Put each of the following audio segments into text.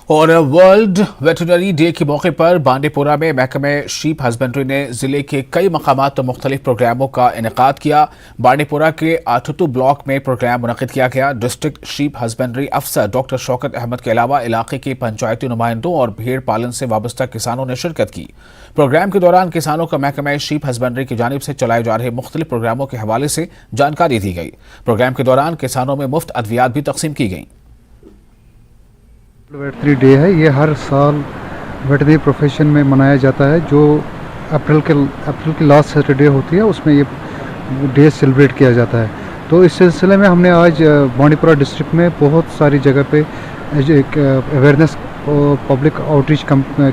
और world veterinary day के मौके पर बांडीपुरा में महकमे शीप हस्बेंड्री ने जिले के कई मकामात पर मुख्तलिफ प्रोग्रामों का इनेकाद किया। बांडीपुरा के आठुटू ब्लॉक में प्रोग्राम मुनक़िद किया गया। डिस्ट्रिक्ट शीप हस्बेंड्री अफसर डॉक्टर शौकत अहमद के अलावा इलाके के पंचायती नुमाइंदों और भेड़ पालन से वाबस्ता किसानों ने शिरकत की। प्रोग्राम के दौरान किसानों का महकमे शीप हस्बेंड्री की जानिब से चलाए जा रहे मुख्तलिफ प्रोग्रामों के हवाले से जानकारी दी गई। प्रोग्राम के दौरान किसानों में मुफ्त अद्वियात भी तकसीम की गई। वेटनरी डे है, ये हर साल वेटनरी प्रोफेशन में मनाया जाता है। जो अप्रैल की लास्ट सैटरडे होती है उसमें ये डे सेलिब्रेट किया जाता है। तो इस सिलसिले में हमने आज बांडीपुरा डिस्ट्रिक्ट में बहुत सारी जगह पे अवेयरनेस और पब्लिक आउटरीच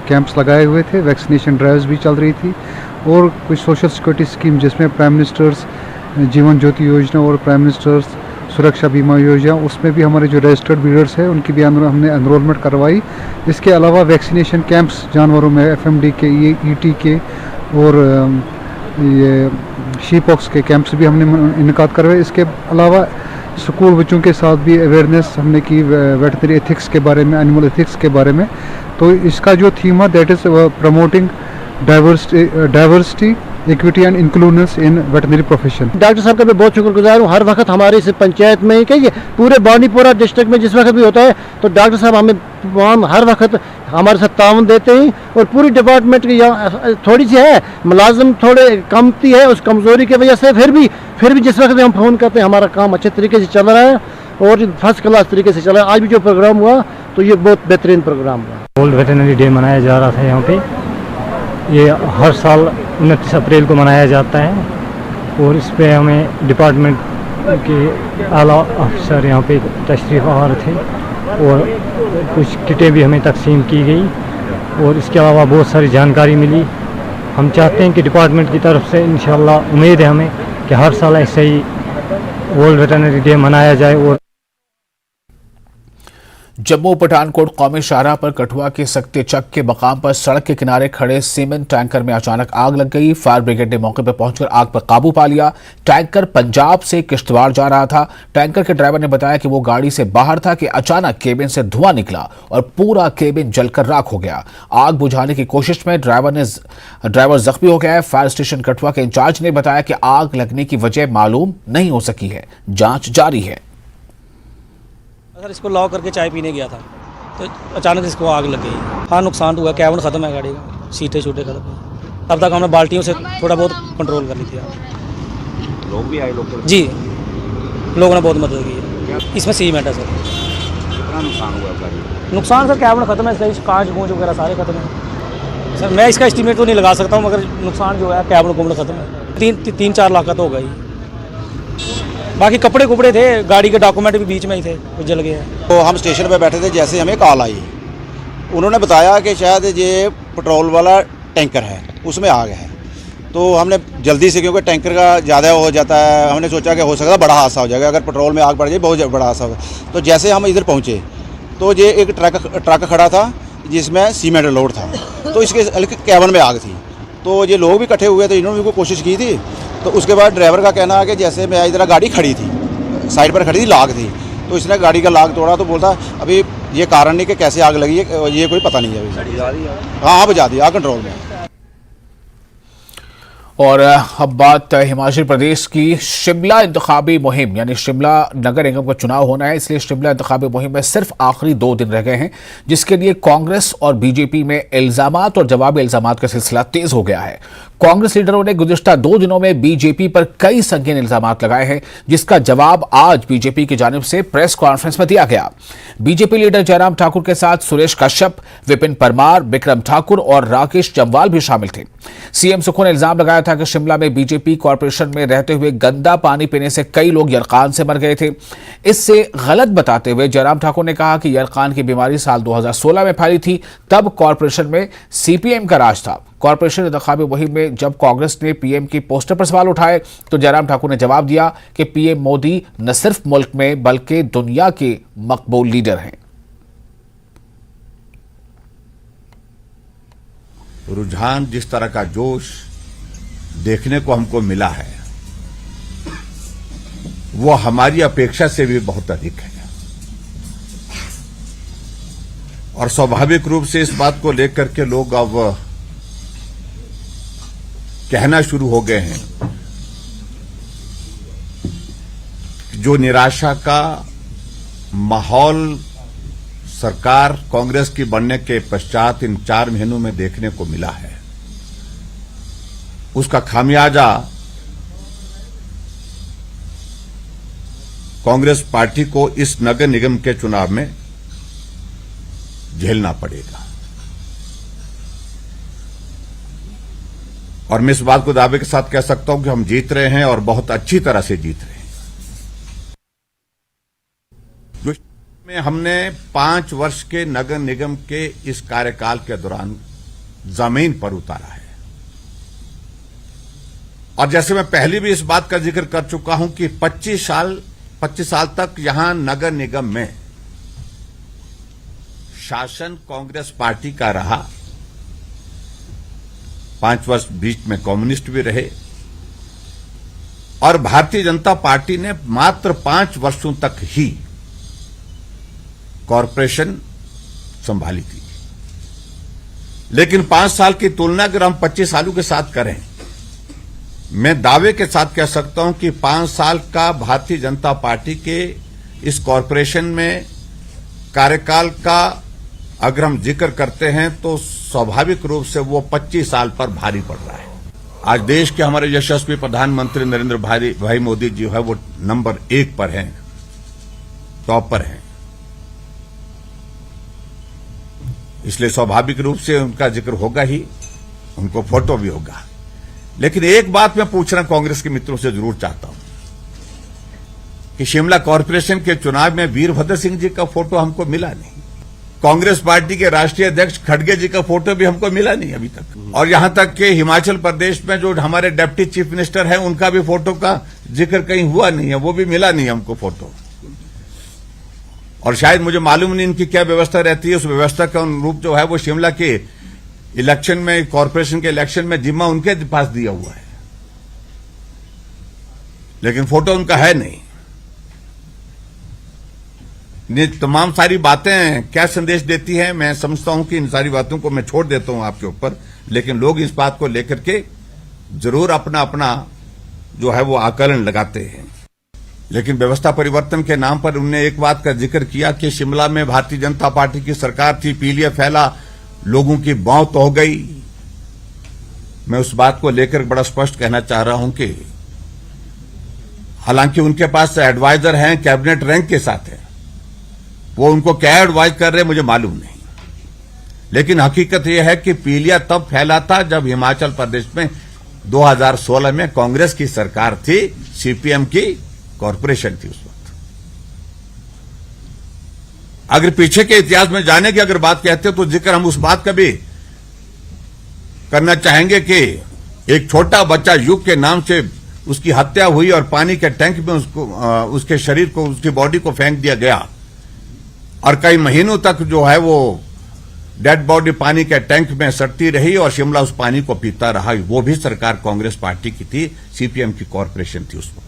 कैंप्स लगाए हुए थे। वैक्सीनेशन ड्राइव्स भी चल रही थी और कुछ सोशल सिक्योरिटी स्कीम जिसमें प्राइम मिनिस्टर्स जीवन ज्योति योजना और प्राइम मिनिस्टर्स सुरक्षा बीमा योजना, उसमें भी हमारे जो रजिस्टर्ड ब्रीडर्स हैं उनकी भी हमने एनरोलमेंट करवाई। इसके अलावा वैक्सीनेशन कैंप्स जानवरों में एफएमडी के, ये ईटी के और ये शीपॉक्स के कैंप्स भी हमने इनकाद करवाए। इसके अलावा स्कूल बच्चों के साथ भी अवेयरनेस हमने की वेटनरी एथिक्स के बारे में, एनिमल एथिक्स के बारे में। तो इसका जो थीम है that is promoting diversity equity and inclusion in veterinary profession. Doctor साहब का मैं बहुत शुक्रगुजार हूँ। हर वक्त हमारी इस पंचायत में ही कहिए पूरे बांडीपुरा डिस्ट्रिक्ट में जिस वक्त भी होता है तो डॉक्टर साहब हमें वहाँ हर वक्त हमारे साथ ताउन देते हैं। और पूरी डिपार्टमेंट की यहाँ थोड़ी सी है मुलाजिम थोड़े कमती है, उस कमज़ोरी की वजह से फिर भी जिस वक्त भी हम फ़ोन करते हैं हमारा काम अच्छे तरीके से चल रहा है और फर्स्ट क्लास तरीके से चल रहा है। आज भी जो प्रोग्राम हुआ तो ये बहुत बेहतरीन प्रोग्राम हुआ। वर्ल्ड वेटरनरी डे मनाया जा रहा था यहाँ पे। ये हर साल 29 अप्रैल को मनाया जाता है और इस पे हमें डिपार्टमेंट के आला अफसर यहाँ पे तशरीफ़ आ रहे थे और कुछ किटें भी हमें तकसीम की गई और इसके अलावा बहुत सारी जानकारी मिली। हम चाहते हैं कि डिपार्टमेंट की तरफ से इंशाअल्लाह उम्मीद है हमें कि हर साल ऐसे ही वर्ल्ड वेटरनरी डे मनाया जाए। और जम्मू पठानकोट कौमी शाहराह पर कठुआ के सकते चक के मकाम पर सड़क के किनारे खड़े सीमेंट टैंकर में अचानक आग लग गई। फायर ब्रिगेड ने मौके पर पहुंचकर आग पर काबू पा लिया। टैंकर पंजाब से किश्तवाड़ जा रहा था। टैंकर के ड्राइवर ने बताया कि वो गाड़ी से बाहर था कि अचानक केबिन से धुआं निकला और पूरा केबिन जलकर राख हो गया। आग बुझाने की कोशिश में ड्राइवर जख्मी हो गया है। फायर स्टेशन कठुआ के इंचार्ज ने बताया कि आग लगने की वजह मालूम नहीं हो सकी है, जांच जारी है। अगर इसको लॉक करके चाय पीने गया था तो अचानक इसको आग लग गई। हाँ, नुकसान तो हुआ, कैबिन ख़त्म है गाड़ी का, सीटें छूटे ख़त्म है। तब तक हमने बाल्टियों से थोड़ा बहुत कंट्रोल कर ली थी। लोग भी आए, लोग जी लोगों ने बहुत मदद की है। इसमें सीमेंट है सर। कितना नुकसान हुआ गाड़ी? नुकसान सर कैबिन ख़त्म है, कांच गूंज वगैरह सारे ख़त्म है सर। मैं इसका एस्टीमेट तो नहीं लगा सकता हूँ मगर नुकसान जो है कैबिन कुमड़ ख़त्म है। 3-4 लाख का तो होगा ही। बाकी कपड़े कुपड़े थे, गाड़ी के डॉक्यूमेंट भी बीच में ही थे, वो जल गए। तो हम स्टेशन पे बैठे थे, जैसे हमें कॉल आई, उन्होंने बताया कि शायद ये पेट्रोल वाला टैंकर है, उसमें आग है। तो हमने जल्दी से, क्योंकि टैंकर का ज़्यादा हो जाता है, हमने सोचा कि हो सकता है बड़ा हादसा हो जाएगा, अगर पेट्रोल में आग बढ़ जाए बहुत बड़ा हादसा होगा। तो जैसे हम इधर पहुँचे तो ये एक ट्रक खड़ा था जिसमें सीमेंट लोड था, तो इसके कैबिन में आग थी। तो ये लोग भी इकट्ठे हुए थे, इन्होंने भी कोशिश की थी। तो उसके बाद ड्राइवर का कहना है कि जैसे मैं इधर गाड़ी खड़ी थी, साइड पर खड़ी थी, लाग थी, तो इसने गाड़ी का लाग तोड़ा। तो बोलता अभी ये कारण नहीं कि कैसे आग लगी है, ये कोई पता नहीं है अभी। हाँ, बुझा दिया, कंट्रोल में। और अब बात हिमाचल प्रदेश की। शिमला इंतखाबी मुहिम यानी शिमला नगर निगम का चुनाव होना है, इसलिए शिमला इंतखाबी मुहिम में सिर्फ आखिरी 2 दिन रह गए हैं, जिसके लिए कांग्रेस और बीजेपी में इल्जामात और जवाबी इल्जामात का सिलसिला तेज हो गया है। कांग्रेस लीडरों ने गुज़िश्ता 2 दिनों में बीजेपी पर कई संगीन इल्जामात लगाए हैं, जिसका जवाब आज बीजेपी की जानिब से प्रेस कॉन्फ्रेंस में दिया गया। बीजेपी लीडर जयराम ठाकुर के साथ सुरेश कश्यप, विपिन परमार, बिक्रम ठाकुर और राकेश जम्वाल भी शामिल थे। सीएम सुखू ने इल्जाम लगाया था कि शिमला में बीजेपी कॉरपोरेशन में रहते हुए गंदा पानी पीने से कई लोग यरकान से मर गए थे। इससे गलत बताते हुए जयराम ठाकुर ने कहा कि यरकान की बीमारी साल 2016 में फैली थी, तब कॉरपोरेशन में सीपीएम का राज था। कॉरपोरेशन इंतखाबी मुहिम में जब कांग्रेस ने पीएम की पोस्टर पर सवाल उठाए तो जयराम ठाकुर ने जवाब दिया कि पीएम मोदी न सिर्फ मुल्क में बल्कि दुनिया के मकबूल लीडर हैं। रुझान, जिस तरह का जोश देखने को हमको मिला है वो हमारी अपेक्षा से भी बहुत अधिक है। और स्वाभाविक रूप से इस बात को लेकर के लोग अब कहना शुरू हो गए हैं जो निराशा का माहौल सरकार कांग्रेस की बनने के पश्चात इन 4 महीनों में देखने को मिला है, उसका खामियाजा कांग्रेस पार्टी को इस नगर निगम के चुनाव में झेलना पड़ेगा। और मैं इस बात को दावे के साथ कह सकता हूं कि हम जीत रहे हैं और बहुत अच्छी तरह से जीत रहे हैं। में हमने 5 वर्ष के नगर निगम के इस कार्यकाल के दौरान जमीन पर उतारा है। और जैसे मैं पहले भी इस बात का जिक्र कर चुका हूं कि 25 साल तक यहां नगर निगम में शासन कांग्रेस पार्टी का रहा। 5 वर्ष बीच में कम्युनिस्ट भी रहे और भारतीय जनता पार्टी ने मात्र 5 वर्षों तक ही कॉरपोरेशन संभाली थी। लेकिन 5 साल की तुलना अगर हम 25 सालों के साथ करें, मैं दावे के साथ कह सकता हूं कि 5 साल का भारतीय जनता पार्टी के इस कॉरपोरेशन में कार्यकाल का अगर हम जिक्र करते हैं तो स्वाभाविक रूप से वो 25 साल पर भारी पड़ रहा है। आज देश के हमारे यशस्वी प्रधानमंत्री नरेंद्र भाई मोदी जी है वो नंबर 1 पर हैं, टॉप पर हैं, इसलिए स्वाभाविक रूप से उनका जिक्र होगा ही, उनको फोटो भी होगा। लेकिन एक बात मैं पूछना कांग्रेस के मित्रों से जरूर चाहता हूं कि शिमला कॉरपोरेशन के चुनाव में वीरभद्र सिंह जी का फोटो हमको मिला नहीं, कांग्रेस पार्टी के राष्ट्रीय अध्यक्ष खड़गे जी का फोटो भी हमको मिला नहीं अभी तक, और यहां तक कि हिमाचल प्रदेश में जो हमारे डिप्टी चीफ मिनिस्टर हैं उनका भी फोटो का जिक्र कहीं हुआ नहीं है, वो भी मिला नहीं हमको फोटो। और शायद मुझे मालूम नहीं इनकी क्या व्यवस्था रहती है, उस व्यवस्था का अनुरूप जो है वो शिमला के इलेक्शन में, कॉरपोरेशन के इलेक्शन में जिम्मा उनके पास दिया हुआ है, लेकिन फोटो उनका है नहीं। ये तमाम सारी बातें क्या संदेश देती हैं, मैं समझता हूं कि इन सारी बातों को मैं छोड़ देता हूं आपके ऊपर, लेकिन लोग इस बात को लेकर के जरूर अपना अपना जो है वो आकलन लगाते हैं। लेकिन व्यवस्था परिवर्तन के नाम पर उन्होंने एक बात का जिक्र किया कि शिमला में भारतीय जनता पार्टी की सरकार थी, पीलिया फैला, लोगों की मौत हो गई। मैं उस बात को लेकर बड़ा स्पष्ट कहना चाह रहा हूं कि हालांकि उनके पास एडवाइजर हैं, कैबिनेट रैंक के साथ है, वो उनको क्या एडवाइज कर रहे हैं मुझे मालूम नहीं, लेकिन हकीकत यह है कि पीलिया तब फैला था जब हिमाचल प्रदेश में 2016 में कांग्रेस की सरकार थी, सीपीएम की कॉरपोरेशन थी उस वक्त। अगर पीछे के इतिहास में जाने की अगर बात कहते हो तो जिक्र हम उस बात का भी करना चाहेंगे कि एक छोटा बच्चा युग के नाम से उसकी हत्या हुई और पानी के टैंक में उसको उसके शरीर को, उसकी बॉडी को फेंक दिया गया और कई महीनों तक जो है वो डेड बॉडी पानी के टैंक में सड़ती रही और शिमला उस पानी को पीता रहा। वो भी सरकार कांग्रेस पार्टी की थी, सीपीएम की कॉरपोरेशन थी उस वक्त।